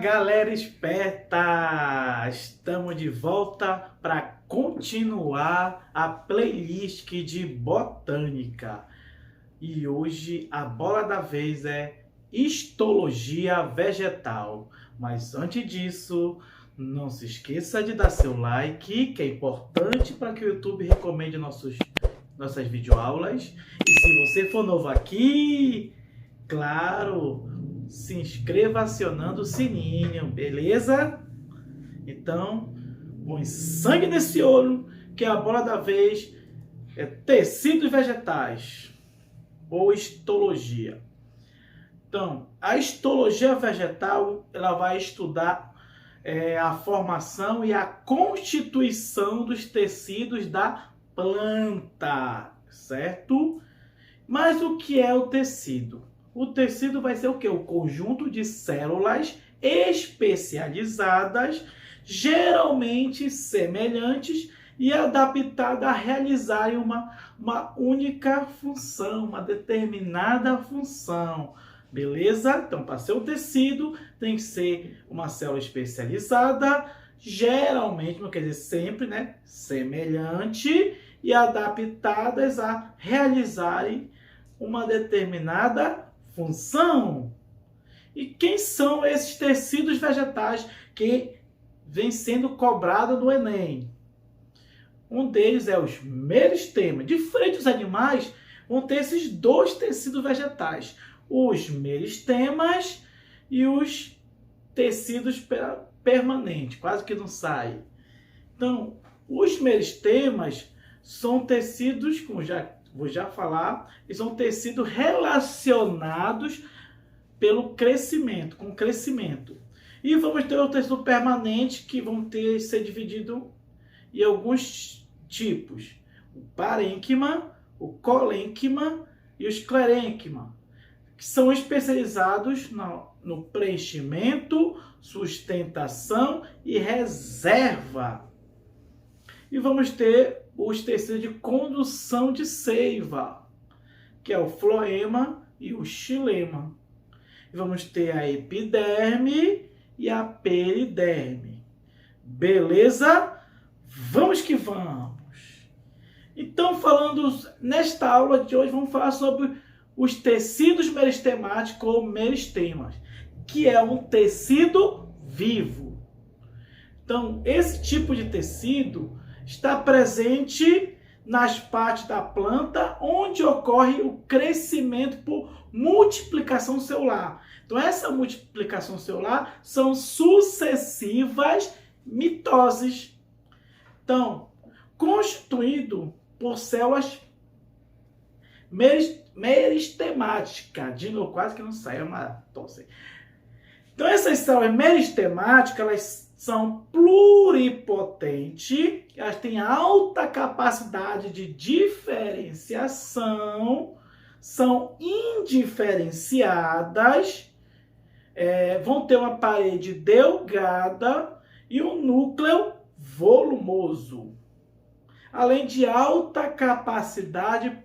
Galera esperta! Estamos de volta para continuar a playlist de botânica. E hoje a bola da vez é histologia vegetal. Mas antes disso, não se esqueça de dar seu like, que é importante para que o YouTube recomende nossas videoaulas. E se você for novo aqui, claro, se inscreva acionando o sininho, beleza? Então, põe sangue nesse olho, que a bola da vez é tecidos vegetais ou histologia. Então, a histologia vegetal, ela vai estudar a formação e a constituição dos tecidos da planta, certo? Mas o que é o tecido? O tecido vai ser o quê? O conjunto de células especializadas, geralmente semelhantes e adaptadas a realizarem uma única função, uma determinada função. Beleza? Então, para ser um tecido, tem que ser uma célula especializada, geralmente, não quer dizer sempre, né? Semelhante e adaptadas a realizarem uma determinada função. E quem são esses tecidos vegetais que vem sendo cobrado no Enem? Um deles é os meristemas. Diferente dos animais, vão ter esses dois tecidos vegetais: os meristemas e os tecidos permanentes, quase que não sai. Então, os meristemas são tecidos, como vou já falar, eles são tecidos relacionados pelo crescimento, com o crescimento. E vamos ter o tecido permanente, que vão ser dividido em alguns tipos: o parênquima, o colênquima e o esclerênquima, que são especializados no preenchimento, sustentação e reserva. E vamos ter os tecidos de condução de seiva, que é o floema e o xilema. E vamos ter a epiderme e a periderme. Beleza? Vamos que vamos! Então, nesta aula de hoje, vamos falar sobre os tecidos meristemáticos ou meristemas, que é um tecido vivo. Então, esse tipo de tecido está presente nas partes da planta onde ocorre o crescimento por multiplicação celular. Então, essa multiplicação celular são sucessivas mitoses. Então, constituído por células meristemáticas. De novo, quase que não sai, é uma tosse. Então, essas células meristemáticas, elas são pluripotentes, elas têm alta capacidade de diferenciação, são indiferenciadas, vão ter uma parede delgada e um núcleo volumoso, além de alta capacidade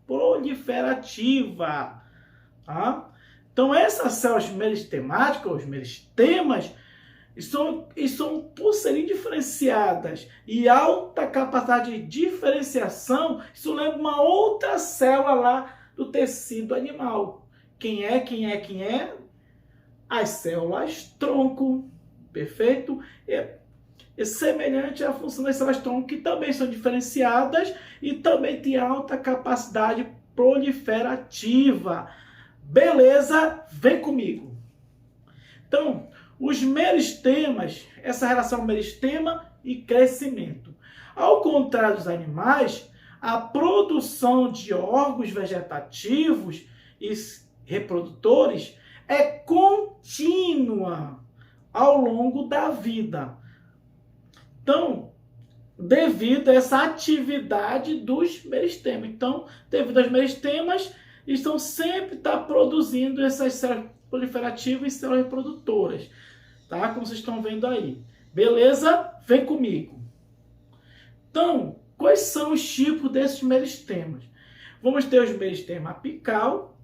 proliferativa. Tá? Então, essas células meristemáticas, os meristemas, são, por serem diferenciadas e alta capacidade de diferenciação, isso lembra uma outra célula lá do tecido animal. Quem é? As células tronco. Perfeito? É semelhante à função das células tronco, que também são diferenciadas e também têm alta capacidade proliferativa. Beleza? Vem comigo. Então, os meristemas, essa relação meristema e crescimento. Ao contrário dos animais, a produção de órgãos vegetativos e reprodutores é contínua ao longo da vida. Então, devido a essa atividade dos meristemas. Então, devido aos meristemas, estão sempre produzindo essas células proliferativas e células reprodutoras. Tá? Como vocês estão vendo aí. Beleza? Vem comigo. Então, quais são os tipos desses meristemas? Vamos ter os meristema apical,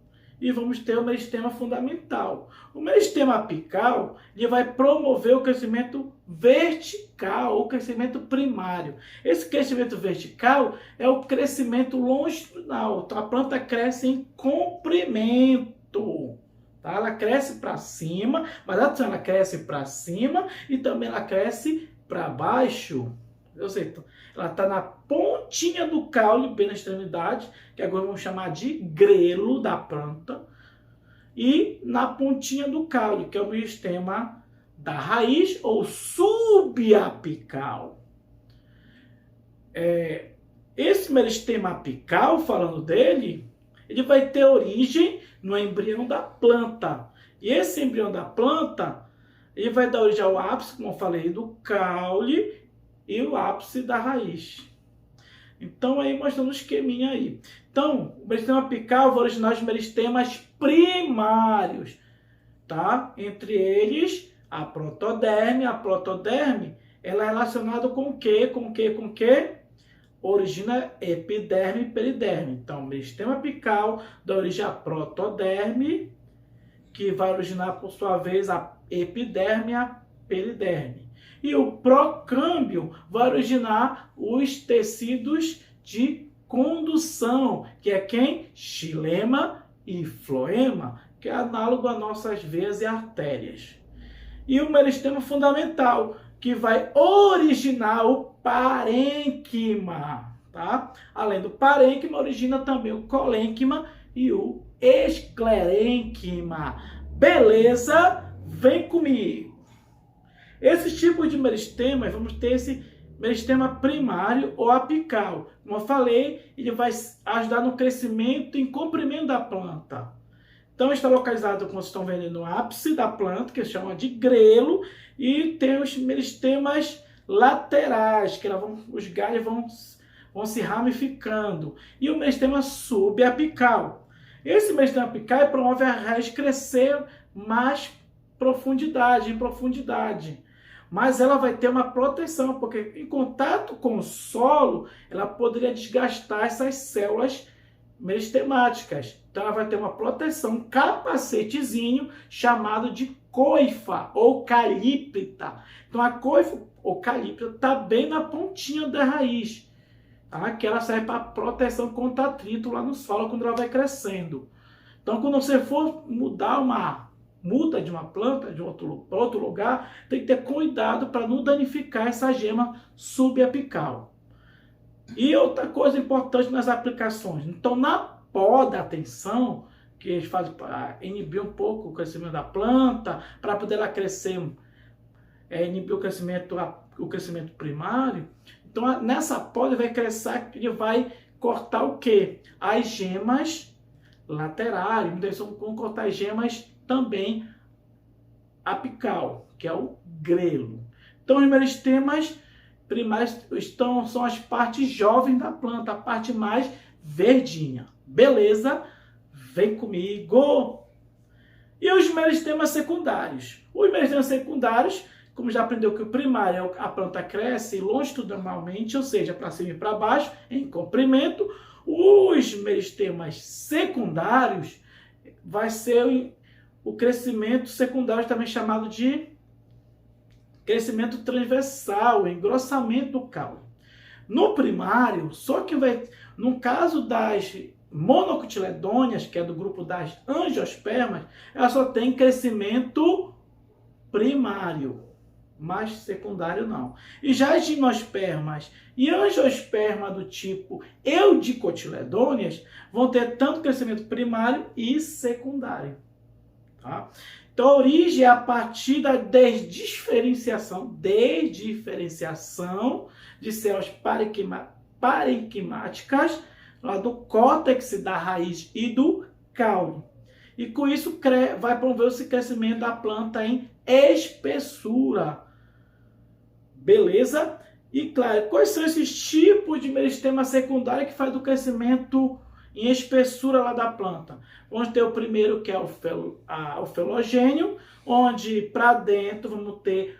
e vamos ter o meristema fundamental. O meristema apical ele vai promover o crescimento vertical, ou crescimento primário. Esse crescimento vertical é o crescimento longitudinal. Então a planta cresce em comprimento. Tá? Ela cresce para cima, mas ela cresce para cima e também ela cresce para baixo. Ou seja, ela está na pontinha do caule, bem na extremidade, que agora vamos chamar de grelo da planta, e na pontinha do caule, que é o meristema da raiz ou subapical. Esse meristema apical, falando dele, ele vai ter origem no embrião da planta. E esse embrião da planta, ele vai dar origem ao ápice, como eu falei, do caule e o ápice da raiz. Então, aí mostrando um esqueminha aí. Então, o meristema apical vai originar os meristemas primários, tá? Entre eles, a protoderme. A protoderme, ela é relacionada com o quê? Com o quê? Com o quê? Origina epiderme e periderme. Então, o meristema apical dá origem à protoderme, que vai originar, por sua vez, a epiderme e a periderme. E o procâmbio vai originar os tecidos de condução, que é quem? Xilema e floema, que é análogo às nossas veias e artérias. E o meristema fundamental, que vai originar o parênquima, tá? Além do parênquima, origina também o colênquima e o esclerênquima. Beleza? Vem comigo! Esses tipos de meristemas, vamos ter esse meristema primário ou apical. Como eu falei, ele vai ajudar no crescimento e comprimento da planta. Então, está localizado, como vocês estão vendo, no ápice da planta, que se chama de grelo, e tem os meristemas laterais, que os galhos vão se ramificando. E o meristema subapical. Esse meristema apical promove a raiz crescer mais em profundidade. Mas ela vai ter uma proteção, porque em contato com o solo, ela poderia desgastar essas células meristemáticas. Então ela vai ter uma proteção, um capacetezinho chamado de coifa ou calípita. Então a coifa ou calípita está bem na pontinha da raiz, tá? Que ela serve para proteção contra atrito lá no solo quando ela vai crescendo. Então quando você for muda de uma planta de outro lugar, tem que ter cuidado para não danificar essa gema subapical. E outra coisa importante nas aplicações. Então, na poda, atenção, que eles fazem para inibir um pouco o crescimento da planta, para poder ela crescer, inibir o crescimento primário. Então, nessa poda ele vai cortar o quê? As gemas laterais. Então, eles vão cortar as gemas também apical, que é o grelo. Então, os meristemas primários são as partes jovens da planta, a parte mais verdinha. Beleza? Vem comigo! E os meristemas secundários? Os meristemas secundários, como já aprendeu que o primário, a planta cresce longitudinalmente, ou seja, para cima e para baixo, em comprimento. Os meristemas secundários vai ser o crescimento secundário, também chamado de crescimento transversal, engrossamento do caule. No primário, só que no caso das monocotiledôneas, que é do grupo das angiospermas, ela só tem crescimento primário, mas secundário não. E já as gimnospermas e angiosperma do tipo eudicotiledôneas vão ter tanto crescimento primário e secundário. Tá? Então, a origem é a partir da desdiferenciação de células parenquimáticas lá do córtex da raiz e do caule. E com isso vai promover esse crescimento da planta em espessura. Beleza? E claro, quais são esses tipos de meristema secundário que faz do crescimento em espessura lá da planta? Vamos ter o primeiro, que é o felogênio, onde para dentro vamos ter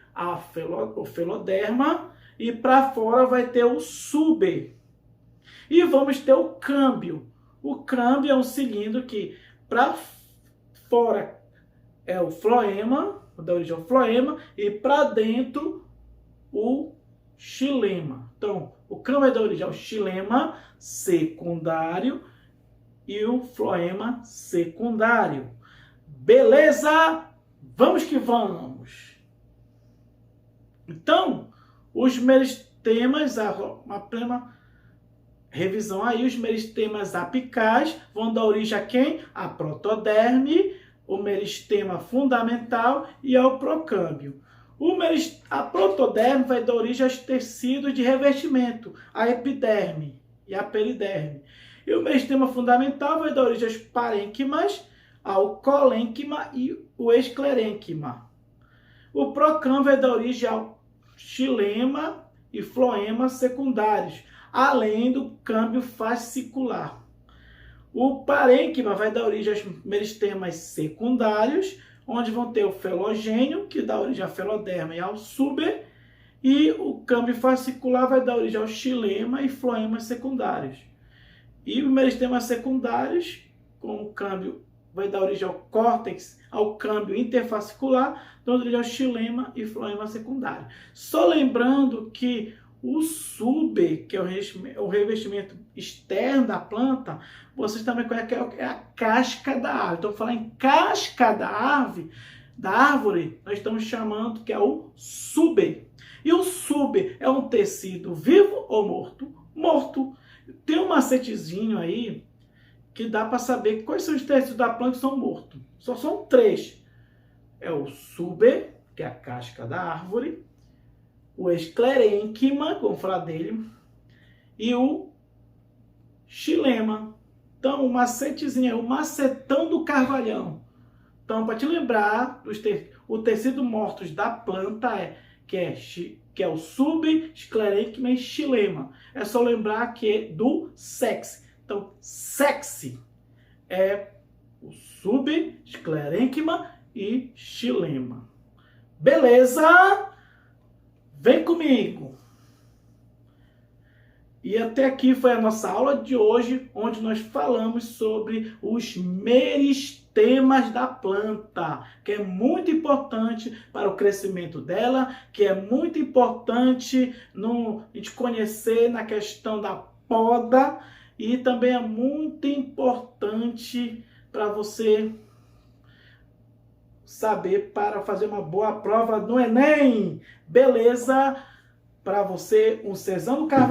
o feloderma e para fora vai ter o sube. E vamos ter o câmbio. O câmbio é um cilindro que para fora é o floema, da origem ao floema, e para dentro o xilema. Então, o câmbio vai dar origem ao xilema secundário e o floema secundário. Beleza? Vamos que vamos! Então, os meristemas, uma plena revisão aí, os meristemas apicais vão dar origem a quem? A protoderme, o meristema fundamental e ao procâmbio. A protoderme vai dar origem aos tecidos de revestimento, a epiderme e a periderme. E o meristema fundamental vai dar origem aos parênquimas, ao colênquima e o esclerênquima. O procâmbio vai dar origem ao xilema e floema secundários, além do câmbio fascicular. O parênquima vai dar origem aos meristemas secundários, onde vão ter o felogênio, que dá origem à feloderma e ao suber, e o câmbio fascicular vai dar origem ao xilema e floemas secundários. E os meristemas secundários, com o câmbio, vai dar origem ao córtex, ao câmbio interfascicular, dando origem ao xilema e floema secundário. Só lembrando que o suber, que é o revestimento externo da planta, vocês também conhecem que é a casca da árvore. Então, falar em casca da árvore, nós estamos chamando que é o suber. E o suber é um tecido vivo ou morto? Morto. Tem um macetezinho aí que dá para saber quais são os tecidos da planta que são mortos. Só são 3. É o suber, que é a casca da árvore, o esclerênquima, vamos falar dele, e o xilema. Então, o macetezinho é o macetão do carvalhão. Então, para te lembrar, o tecido mortos da planta que é o sub, esclerênquima e xilema. É só lembrar que é do sexo. Então, sexo é o sub, esclerênquima e xilema. Beleza? Vem comigo! E até aqui foi a nossa aula de hoje, onde nós falamos sobre os meristemas da planta, que é muito importante para o crescimento dela, que é muito importante a gente conhecer na questão da poda, e também é muito importante para você saber para fazer uma boa prova no Enem. Beleza? Para você, um Cezão do Carvalho.